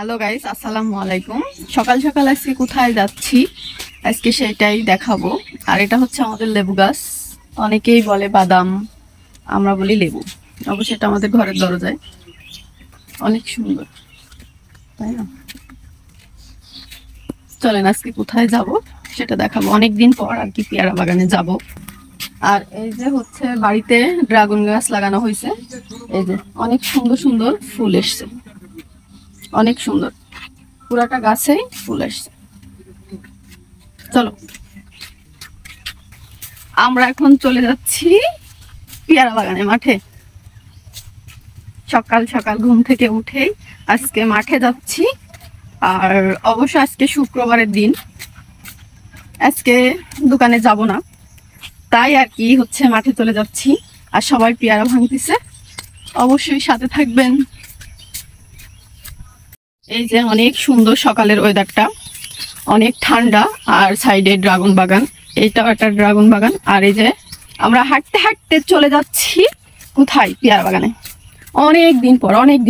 Hello guys, আসসালামু আলাইকুম। সকাল সকাল আজকে কোথায় যাচ্ছি আজকে সেটাই দেখাবো। আর এটা হচ্ছে আমাদের লেবু গাছ, অনেকেই বলে বাদাম, আমরা বলি লেবু। অবশ্যই এটা আমাদের ঘরের দরজায়, অনেক সুন্দর, তাই না? চলেন আজকে কোথায় যাব সেটা দেখাবো, অনেকদিন পর আর কি পেয়ারা বাগানে যাব। আর এই যে হচ্ছে বাড়িতে ড্রাগন গাছ লাগানো হয়েছে, এই যে অনেক সুন্দর সুন্দর ফুল এসছে, অনেক সুন্দর, পুরাটা গাছেই ফুল আসছে। চলো আমরা এখন চলে যাচ্ছি পেয়ারা বাগানে, মাঠে। সকাল সকাল ঘুম থেকে উঠেই আজকে মাঠে যাচ্ছি। আর অবশ্য আজকে শুক্রবারের দিন, আজকে দোকানে যাব না, তাই আর কি হচ্ছে মাঠে চলে যাচ্ছি। আর সবাই পেয়ারা ভাঙতেছে, অবশ্যই সাথে থাকবেন। এই যে অনেক সুন্দর সকালের ওয়েদারটা, অনেক ঠান্ডা। আর সাইডে ড্রাগন বাগান, এইটাও একটা ড্রাগন বাগান। আর এই যে আমরা হাঁটতে হাঁটতে চলে যাচ্ছি কোথায়, পেয়ারা বাগানে। অনেক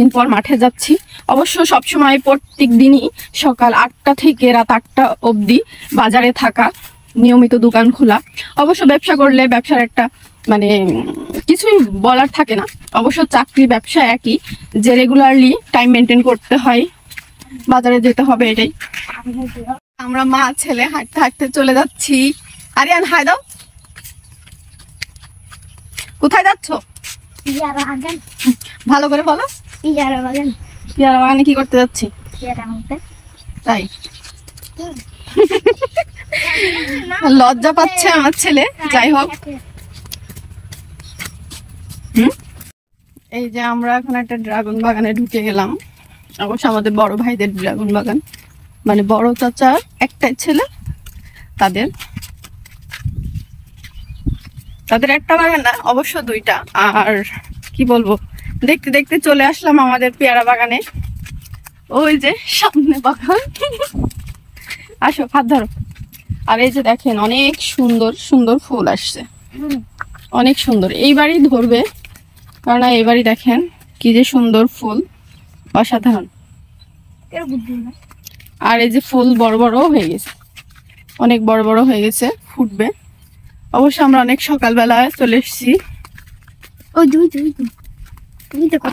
দিন পর মাঠে যাচ্ছি। অবশ্য সবসময় প্রত্যেক দিনই সকাল 8টা থেকে রাত 8টা অবধি বাজারে থাকা, নিয়মিত দোকান খোলা। অবশ্য ব্যবসা করলে ব্যবসার একটা মানে কিছুই বলার থাকে না। অবশ্য চাকরি ব্যবসা একই, যে রেগুলারলি টাইম মেনটেন করতে হয়, বাজারে যেতে হবে, এটাই। আমরা মা ছেলে হাঁটতে হাঁটতে চলে যাচ্ছি। আরিয়ান হাই দাও, কোথায় যাচ্ছ? ভালো করে বলো। পেয়ারা বাগানে কি করতে যাচ্ছি? তাই লজ্জা পাচ্ছে আমার ছেলে, যাই হোক। এই যে আমরা এখন একটা ড্রাগন বাগানে ঢুকে গেলাম। অবশ্য আমাদের বড় ভাইদের ড্রাগন বাগান, মানে বড় চাচার একটাই ছেলে, তাদের একটা বাগান না, অবশ্য দুইটা। আর কি বলবো, দেখতে দেখতে চলে আসলাম আমাদের পেয়ারা বাগানে। ওই যে সামনে বাগান, আসো হাত ধরো। আর এই যে দেখেন অনেক সুন্দর সুন্দর ফুল আসছে, অনেক সুন্দর। এইবারই ধরবে, কারণ এইবারই দেখেন কি যে সুন্দর ফুল, অসাধারণ। আর এই যে ফুল বড় বড় হয়ে গেছে, অনেক বড় বড় হয়ে গেছে, ফুটবে। অবশ্য আমরা অনেক সকালবেলা চলে এসেছি।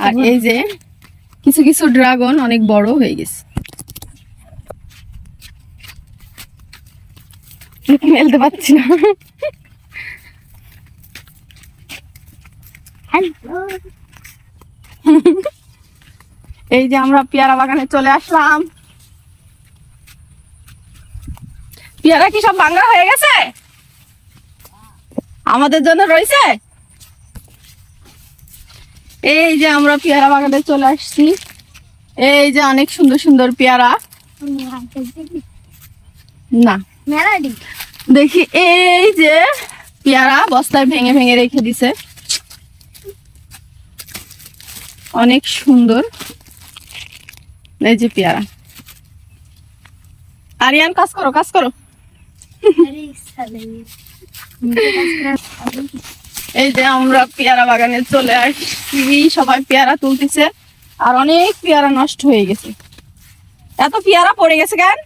আর এই যে কিছু কিছু ড্রাগন অনেক বড় হয়ে গেছে, মেলতে পারছি না। এই যে আমরা পেয়ারা বাগানে চলে আসলাম। পেয়ারা কি সব ভাঙা হয়ে গেছে? আমাদের জন্য রয়েছে। এই যে আমরা পেয়ারা বাগানে চলে আসছি। এই যে অনেক সুন্দর সুন্দর পেয়ারা, না দেখি। এই যে পেয়ারা বস্তায় ভেঙে ভেঙে রেখে দিছে, অনেক সুন্দর। এই যে পেয়ারা। আরিয়ান কাজ করো, কাজ করো। এই যে আমরা পেয়ারা বাগানে চলে আসছি, সবাই পেয়ারা তুলতেছে। আর অনেক পেয়ারা নষ্ট হয়ে গেছে, এত পেয়ারা পড়ে গেছে কেন?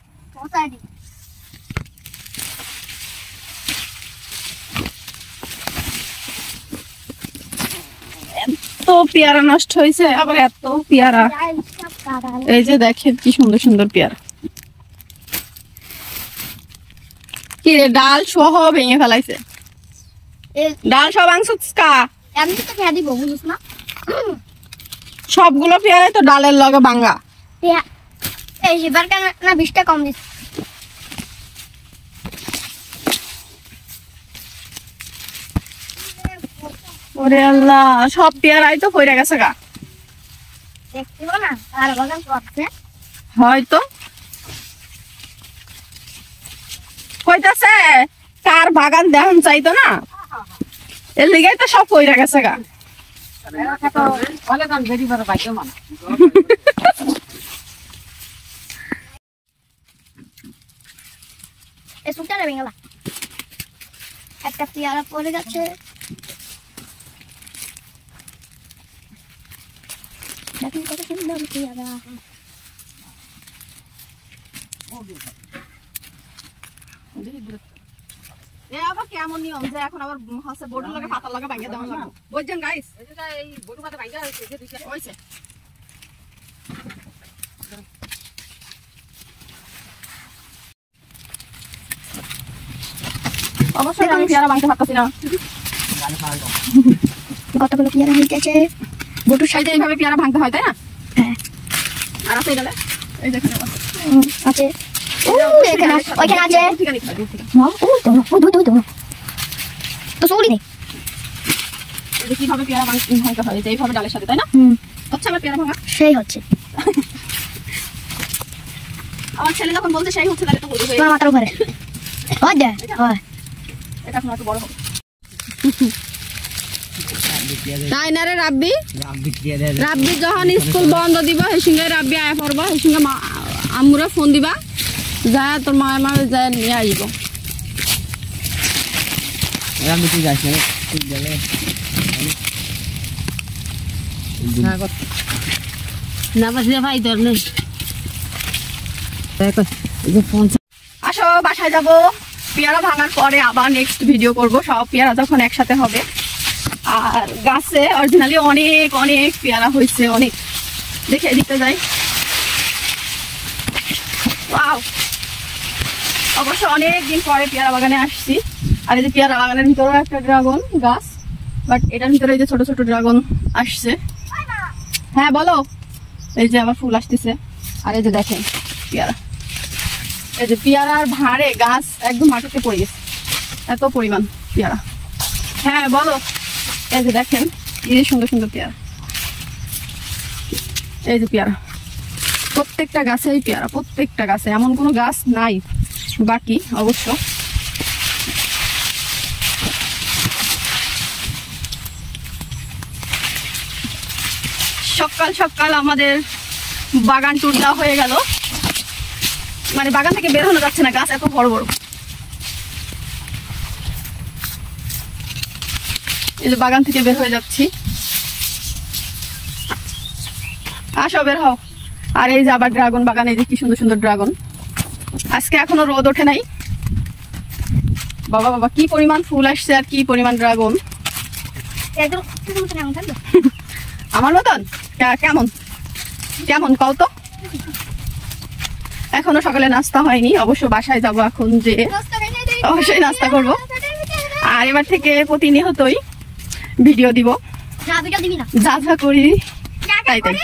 এত পেয়ারা নষ্ট হয়েছে, আবার এত পেয়ারা। এই যে দেখেন কি সুন্দর সুন্দর পেয়ারা। কি রে, ডাল সহ ভেঙে ফেলাইছে, ডাল সব সবগুলো পেয়ারাই তো ডালের লগে ভাঙা। ওরে আল্লাহ, সব পেয়ারাই তো পড়ে গেছে গা। হয়তো কইতাছে কার বাগান দেখান চাইতো না, এর লিগে তো সব পড়ে গেছে গা। একটা পেয়ারা পড়ে গেছে। দেখেন কত সুন্দর পেয়ারা। আবার কেমন নিয়ম যে এখন আবার হচ্ছে বোর্ডের লগে পাতার লগে ভাঙিয়ে দেওয়া লাগবে বুঝছেন গাইস? এই বোর্ডের পাতা ভাঙিয়ে হয়েছে অবশ্যই আমি পেয়ারা ভাঙতে পারতেছি না। কতগুলো পেয়ারা হইতেছে। বটুর সাইডে এইভাবে পেয়ারা ভাঙতে হয় তাই না? হ্যাঁ। আর আছে এটা এই দেখেন আছে। এখানে ওইখানে আছে। তো সরি নেই। কিভাবে পেয়ারা ভাঙতে হয় যে এইভাবে ডালের সাথে তাই না? হচ্ছে আমার পেয়ারা ভাঙা সেই হচ্ছে। আমার ছেলে যখন বলছে সেই হচ্ছে তাহলে তো বলবে তোমার মাথার উপরে। হয় দে। হয়। এটা এখন একটু বড় হবে। তাই না রে রাব্বি? রাব্বি যখন স্কুল বন্ধ দিব সেই সঙ্গে রাব্বি আয়া পড়বো সেই সঙ্গে আম্মুরা ফোন দিবা যা তোর মা যা নিয়ে আসবো। আসো বাসায় যাবো। পেয়ারা ভাঙার পরে আবার নেক্সট ভিডিও করব সব পেয়ারা যখন একসাথে হবে। আর গাছে অরিজিনালি অনেক অনেক পেয়ারা হয়েছে অনেক। দেখে এদিকতে যাই। ওয়াও, অবশ্য অনেকদিন পরে পেয়ারা বাগানে আসছি। আর এই যে পেয়ারা বাগানের ভিতরেও একটা ড্রাগন গাছ, বাট এটার ভিতরে এই যে ছোট ছোট ড্রাগন আসছে। হ্যাঁ বলো। এই যে আবার ফুল আসতেছে। আর এই যে দেখেন পেয়ারা, এই যে পেয়ারার ভাঁড়ে গাছ একদম মাটিতে পড়ে গেছে, এত পরিমাণ পেয়ারা। হ্যাঁ বলো। এই যে দেখেন এই যে সুন্দর সুন্দর পেয়ারা, এই যে পেয়ারা প্রত্যেকটা গাছেই পেয়ারা, প্রত্যেকটা গাছে, এমন কোনো গাছ নাই বাকি। অবশ্য সকাল সকাল আমাদের বাগান টুর দেওয়া হয়ে গেল। মানে বাগান থেকে বের হনো যাচ্ছে না, গাছ এত বড় বড়। এই যে বাগান থেকে বের হয়ে যাচ্ছি। আসো বের হও। আর এই যে আবার ড্রাগন বাগান, এই যে কি সুন্দর সুন্দর ড্রাগন। আজকে এখনো রোদ ওঠে নাই। বাবা বাবা কি পরিমাণ ফুল আসছে আর কি পরিমাণ ড্রাগন। আমার মতন কেমন কেমন কও তো। এখনো সকালে নাস্তা হয়নি, অবশ্য বাসায় যাবো এখন, যে অবশ্যই নাস্তা করব। আর এবার থেকে প্রতিনিয়তই ভিডিও দিব, যা যা করি তাই তাই।